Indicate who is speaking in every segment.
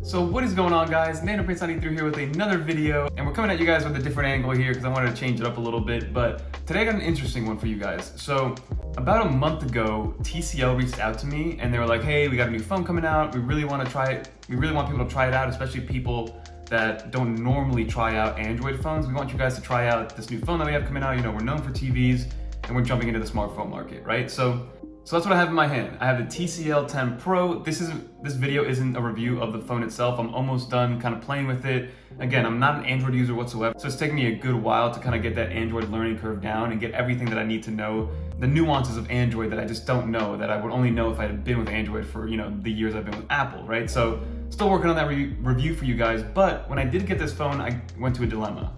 Speaker 1: So what is going on, guys? NanoPrince93 here with another video, and we're coming at you guys with a different angle here because I wanted to change it up a little bit, but today I got an interesting one for you guys. So about a month ago, TCL reached out to me and they were like, hey, we got a new phone coming out. We really want to try it. We really want people to try it out, especially people that don't normally try out Android phones. We want you guys to try out this new phone that we have coming out. You know, we're known for TVs and we're jumping into the smartphone market, right? So that's what I have in my hand. I have the TCL 10 Pro. This video isn't a review of the phone itself. I'm almost done kind of playing with it. Again, I'm not an Android user whatsoever, so it's taken me a good while to kind of get that Android learning curve down and get everything that I need to know, the nuances of Android that I just don't know, that I would only know if I had been with Android for, you know, the years I've been with Apple, right? So still working on that review for you guys, but when I did get this phone, I went into a dilemma.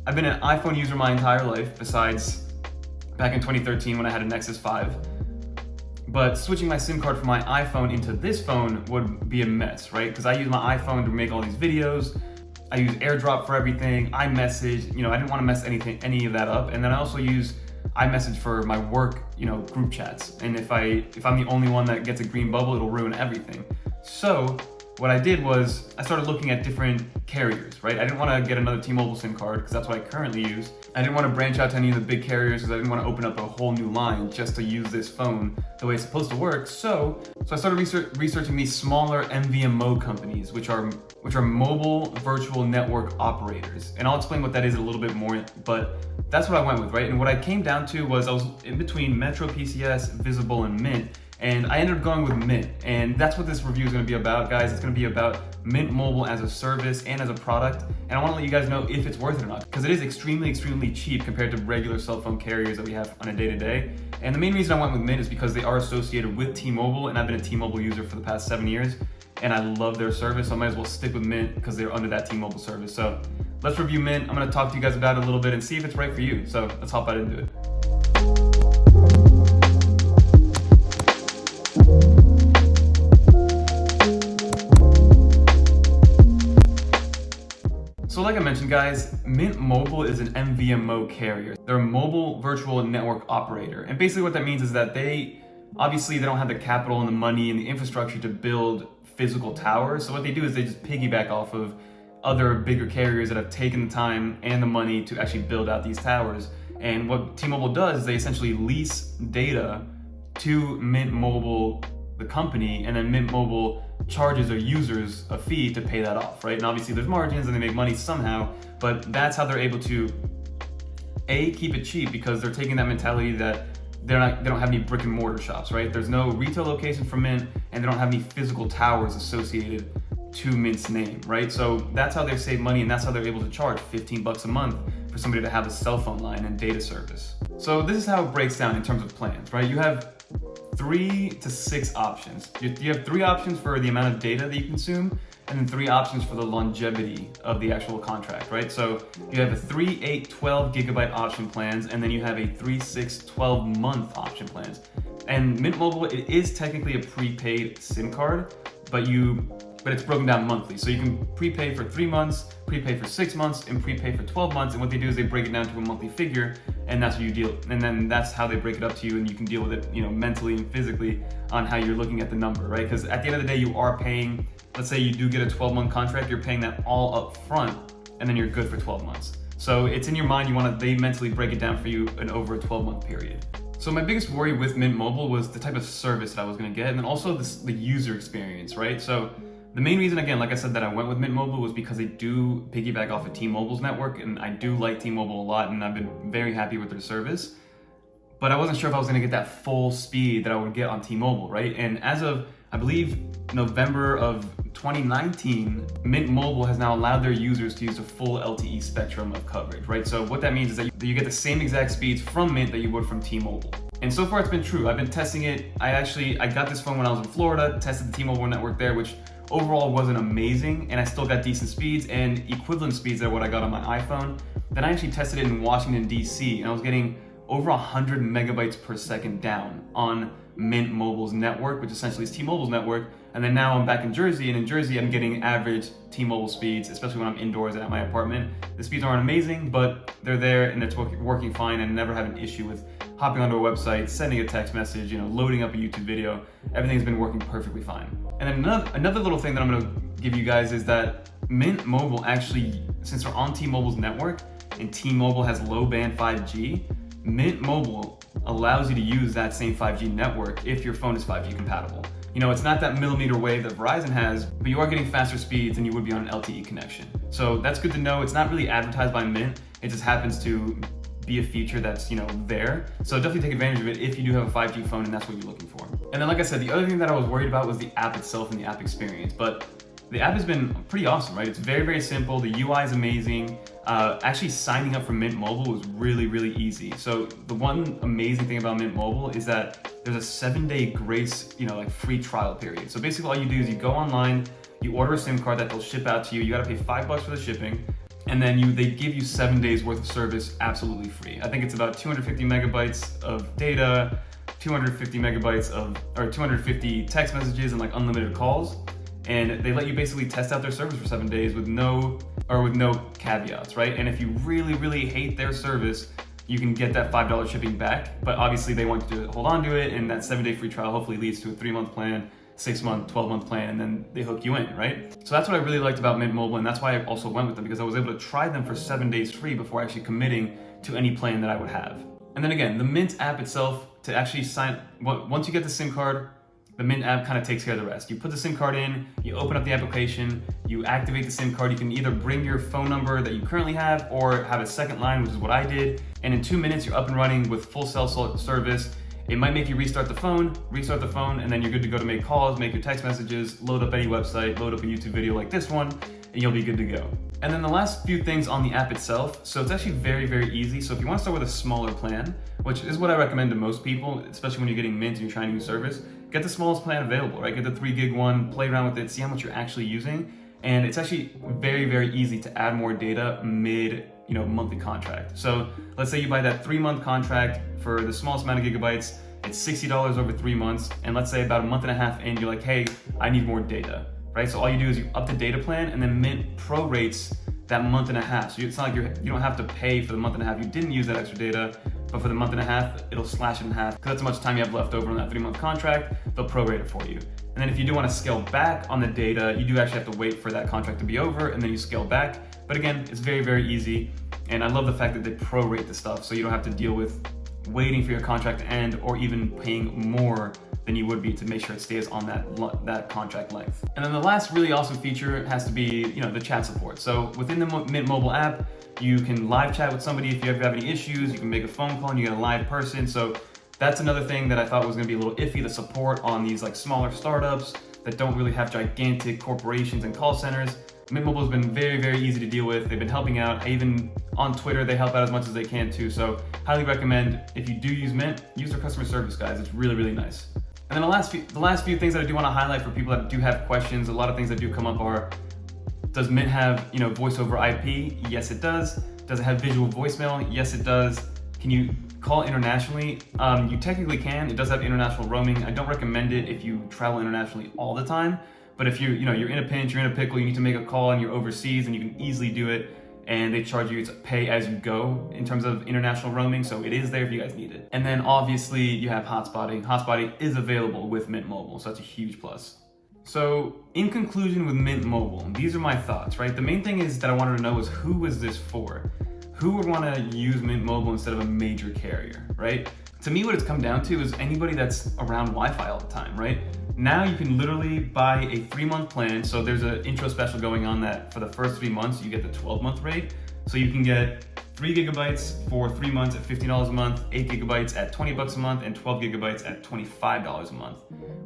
Speaker 1: I've been an iPhone user my entire life, besides back in 2013 when I had a Nexus 5. But switching my SIM card from my iPhone into this phone would be a mess, right? Because I use my iPhone to make all these videos. I use AirDrop for everything, iMessage, you know, I didn't want to mess any of that up. And then I also use iMessage for my work, you know, group chats. And if I'm the only one that gets a green bubble, it'll ruin everything. So what I did was I started looking at different carriers, right? I didn't want to get another T-Mobile SIM card because that's what I currently use. I didn't want to branch out to any of the big carriers because I didn't want to open up a whole new line just to use this phone the way it's supposed to work. So I started researching these smaller MVNO companies, which are mobile virtual network operators. And I'll explain what that is a little bit more, but that's what I went with, right? And what I came down to was I was in between Metro PCS, Visible, and Mint. And I ended up going with Mint, and that's what this review is going to be about, guys. It's going to be about Mint Mobile as a service and as a product, and I want to let you guys know if it's worth it or not, because it is extremely cheap compared to regular cell phone carriers that we have on a day-to-day. And the main reason I went with Mint is because they are associated with T-Mobile, and I've been a T-Mobile user for the past 7 years, and I love their service, so I might as well stick with Mint because they're under that T-Mobile service. So let's review Mint. I'm going to talk to you guys about it a little bit and see if it's right for you. So let's hop right into it. So like I mentioned, guys, Mint Mobile is an MVNO carrier. They're a mobile virtual network operator. And basically what that means is that they don't have the capital and the money and the infrastructure to build physical towers. So what they do is they just piggyback off of other bigger carriers that have taken the time and the money to actually build out these towers. And what T-Mobile does is they essentially lease data to Mint Mobile, the company, and then Mint Mobile charges their users a fee to pay that off, right? And obviously there's margins and they make money somehow, but that's how they're able to keep it cheap, because they're taking that mentality that they don't have any brick and mortar shops, right? There's no retail location for Mint, and they don't have any physical towers associated to Mint's name, right? So that's how they save money, and that's how they're able to charge $15 a month for somebody to have a cell phone line and data service. So this is how it breaks down in terms of plans, right? You have 3 to 6 options. You have 3 options for the amount of data that you consume, and then 3 options for the longevity of the actual contract, right? So you have a 3, 8, 12 gigabyte option plans, and then you have a 3, 6, 12 month option plans. And Mint Mobile, it is technically a prepaid SIM card, but it's broken down monthly. So you can prepay for 3 months, prepay for 6 months, and prepay for 12 months. And what they do is they break it down to a monthly figure, and that's what you deal. And then that's how they break it up to you, and you can deal with it, you know, mentally and physically on how you're looking at the number, right? Because at the end of the day, you are paying, let's say you do get a 12-month contract, you're paying that all up front, and then you're good for 12 months. So it's in your mind, they mentally break it down for you in over a 12-month period. So my biggest worry with Mint Mobile was the type of service that I was gonna get, and then also the user experience, right? So the main reason, again, like I said, that I went with Mint Mobile was because they do piggyback off of T-Mobile's network, and I do like T-Mobile a lot, and I've been very happy with their service. But I wasn't sure if I was gonna get that full speed that I would get on T-Mobile, right? And as of, I believe, November of 2019, Mint Mobile has now allowed their users to use a full LTE spectrum of coverage, right? So what that means is that you get the same exact speeds from Mint that you would from T-Mobile. And so far it's been true. I've been testing it. I got this phone when I was in Florida, tested the T-Mobile network there, which overall wasn't amazing, and I still got decent speeds and equivalent speeds that what I got on my iPhone. Then I actually tested it in Washington, DC, and I was getting over 100 megabytes per second down on Mint Mobile's network, which essentially is T-Mobile's network. And then now I'm back in Jersey, and in Jersey I'm getting average T-Mobile speeds, especially when I'm indoors and at my apartment. The speeds aren't amazing, but they're there and it's working fine, and never had an issue with hopping onto a website, sending a text message, loading up a YouTube video. Everything's been working perfectly fine. And then another little thing that I'm gonna give you guys is that Mint Mobile actually, since we're on T-Mobile's network and T-Mobile has low band 5G, Mint Mobile allows you to use that same 5G network if your phone is 5G compatible. It's not that millimeter wave that Verizon has, but you are getting faster speeds than you would be on an LTE connection. So that's good to know. It's not really advertised by Mint. It just happens to be a feature that's, there. So definitely take advantage of it if you do have a 5G phone and that's what you're looking for. And then, like I said, the other thing that I was worried about was the app itself and the app experience. But the app has been pretty awesome, right? It's very, very simple. The UI is amazing. Actually signing up for Mint Mobile was really, really easy. So the one amazing thing about Mint Mobile is that there's a 7-day grace, free trial period. So basically all you do is you go online, you order a SIM card that they'll ship out to you. You gotta pay $5 for the shipping. And then they give you 7 days worth of service absolutely free. I think it's about 250 megabytes of data, 250 text messages and like unlimited calls. And they let you basically test out their service for 7 days with no caveats, right? And if you really, really hate their service, you can get that $5 shipping back. But obviously they want you to hold on to it, and that 7-day free trial hopefully leads to a 3-month plan, 6-month, 12-month plan, and then they hook you in, right? So that's what I really liked about Mint Mobile, and that's why I also went with them, because I was able to try them for 7 days free before actually committing to any plan that I would have. And then again, the Mint app itself, to actually once you get the SIM card, the Mint app kind of takes care of the rest. You put the SIM card in, you open up the application, you activate the SIM card. You can either bring your phone number that you currently have or have a second line, which is what I did. And in 2 minutes, you're up and running with full cell service. It might make you restart the phone, and then you're good to go to make calls, make your text messages, load up any website, load up a YouTube video like this one, and you'll be good to go. And then the last few things on the app itself. So it's actually very, very easy. So if you want to start with a smaller plan, which is what I recommend to most people, especially when you're getting Mint and you're trying a new service, get the smallest plan available, right? Get the 3 gig one, play around with it, see how much you're actually using. And it's actually very, very easy to add more data mid, monthly contract. So let's say you buy that 3-month contract for the smallest amount of gigabytes, it's $60 over 3 months. And let's say about a month and a half in, you're like, hey, I need more data, right? So all you do is you up the data plan, and then Mint prorates that month and a half. So it's not like you don't have to pay for the month and a half you didn't use that extra data, but for the month and a half, it'll slash it in half, because that's how much time you have left over on that 3-month contract. They'll prorate it for you. And then if you do want to scale back on the data, you do actually have to wait for that contract to be over, and then you scale back. But again, it's very, very easy. And I love the fact that they prorate the stuff, so you don't have to deal with waiting for your contract to end or even paying more than you would be to make sure it stays on that contract length. And then the last really awesome feature has to be, the chat support. So within the Mint Mobile app, you can live chat with somebody if you ever have any issues. You can make a phone call and you get a live person. So that's another thing that I thought was gonna be a little iffy, the support on these like smaller startups that don't really have gigantic corporations and call centers. Mint Mobile has been very, very easy to deal with. They've been helping out. Even on Twitter, they help out as much as they can too. So highly recommend, if you do use Mint, use their customer service, guys. It's really, really nice. And then the last few things that I do want to highlight for people that do have questions, a lot of things that do come up are, does Mint have, voice over IP? Yes, it does. Does it have visual voicemail? Yes, it does. Can you call internationally? You technically can. It does have international roaming. I don't recommend it if you travel internationally all the time. But if you're in a pinch, you're in a pickle, you need to make a call and you're overseas, and you can easily do it. And they charge you to pay as you go in terms of international roaming, so it is there if you guys need it. And then obviously you have hotspotting. Hotspotting is available with Mint Mobile, so that's a huge plus. So in conclusion with Mint Mobile, these are my thoughts, right? The main thing is that I wanted to know is, who is this for? Who would want to use Mint Mobile instead of a major carrier, right? To me, what it's come down to is anybody that's around Wi-Fi all the time, right? Now you can literally buy a 3-month plan. So there's an intro special going on that for the first 3 months, you get the 12-month rate. So you can get 3 gigabytes for 3 months at $15 a month, 8 gigabytes at $20 a month, and 12 gigabytes at $25 a month,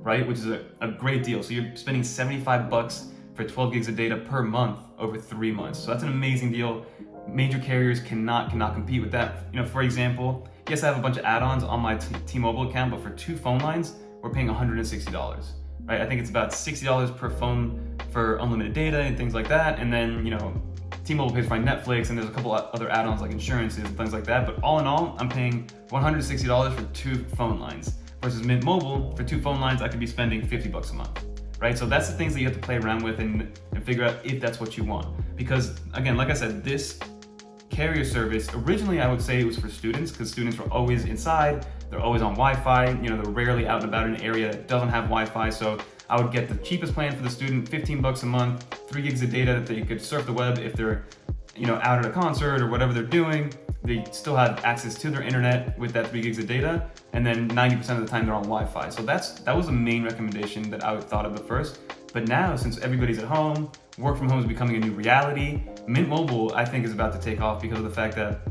Speaker 1: right? Which is a great deal. So you're spending $75 for 12 gigs of data per month over 3 months. So that's an amazing deal. Major carriers cannot compete with that. For example, yes, I have a bunch of add-ons on my T-Mobile account, but for 2 phone lines, we're paying $160, right? I think it's about $60 per phone for unlimited data and things like that. And then, T-Mobile pays for my Netflix, and there's a couple other add-ons like insurances and things like that. But all in all, I'm paying $160 for 2 phone lines versus Mint Mobile. For 2 phone lines, I could be spending $50 a month, right? So that's the things that you have to play around with and figure out if that's what you want. Because again, like I said, this carrier service, originally I would say it was for students, because students were always inside, they're always on Wi-Fi, you know, they're rarely out and about in an area that doesn't have Wi-Fi. So I would get the cheapest plan for the student, 15 bucks a month, 3 gigs of data that they could surf the web if they're, you know, out at a concert or whatever they're doing. They still have access to their internet with that 3 gigs of data, and then 90% of the time they're on Wi-Fi. So that was the main recommendation that I thought of at first. But now, since everybody's at home, work from home is becoming a new reality, Mint Mobile, I think, is about to take off because of the fact that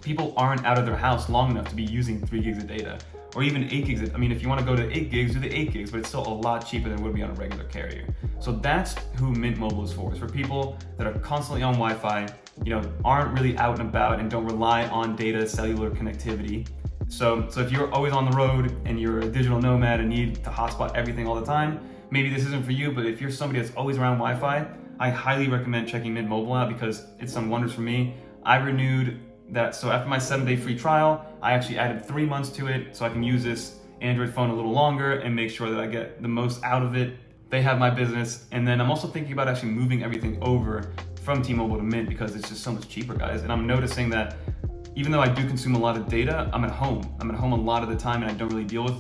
Speaker 1: people aren't out of their house long enough to be using 3 gigs of data, or even 8 gigs. I mean, if you want to go to 8 gigs, do the 8 gigs, but it's still a lot cheaper than it would be on a regular carrier. So that's who Mint Mobile is for. It's for people that are constantly on Wi-Fi, you know, aren't really out and about and don't rely on data cellular connectivity. So if you're always on the road and you're a digital nomad and need to hotspot everything all the time, maybe this isn't for you. But if you're somebody that's always around Wi-Fi, I highly recommend checking Mint Mobile out because it's done wonders for me. I renewed that, so after my 7-day free trial, I actually added 3 months to it so I can use this Android phone a little longer and make sure that I get the most out of it. They have my business. And then I'm also thinking about actually moving everything over from T-Mobile to Mint because it's just so much cheaper, guys. And I'm noticing that even though I do consume a lot of data, I'm at home. I'm at home a lot of the time and I don't really deal with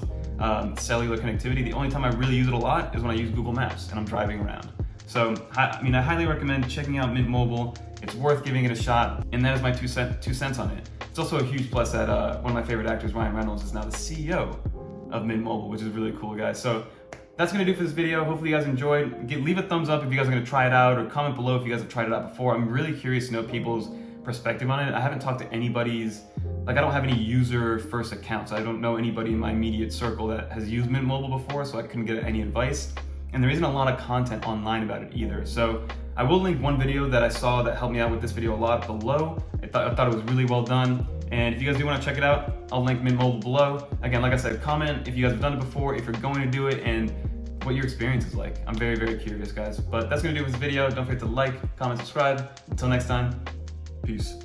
Speaker 1: cellular connectivity. The only time I really use it a lot is when I use Google Maps and I'm driving around. So, I mean, I highly recommend checking out Mint Mobile. It's worth giving it a shot, and that is my 2 cents on it. It's also a huge plus that one of my favorite actors, Ryan Reynolds, is now the CEO of Mint Mobile, which is really cool, guys. So that's gonna do for this video. Hopefully you guys enjoyed. Leave a thumbs up if you guys are gonna try it out, or comment below if you guys have tried it out before. I'm really curious to know people's perspective on it. I haven't talked to anybody's, like I don't have any user first accounts. I don't know anybody in my immediate circle that has used Mint Mobile before, so I couldn't get any advice. And there isn't a lot of content online about it either. So I will link one video that I saw that helped me out with this video a lot below. I thought it was really well done. And if you guys do want to check it out, I'll link Mint Mobile below. Again, like I said, comment if you guys have done it before, if you're going to do it, and what your experience is like. I'm very, very curious, guys. But that's gonna do it for this video. Don't forget to like, comment, subscribe. Until next time, peace.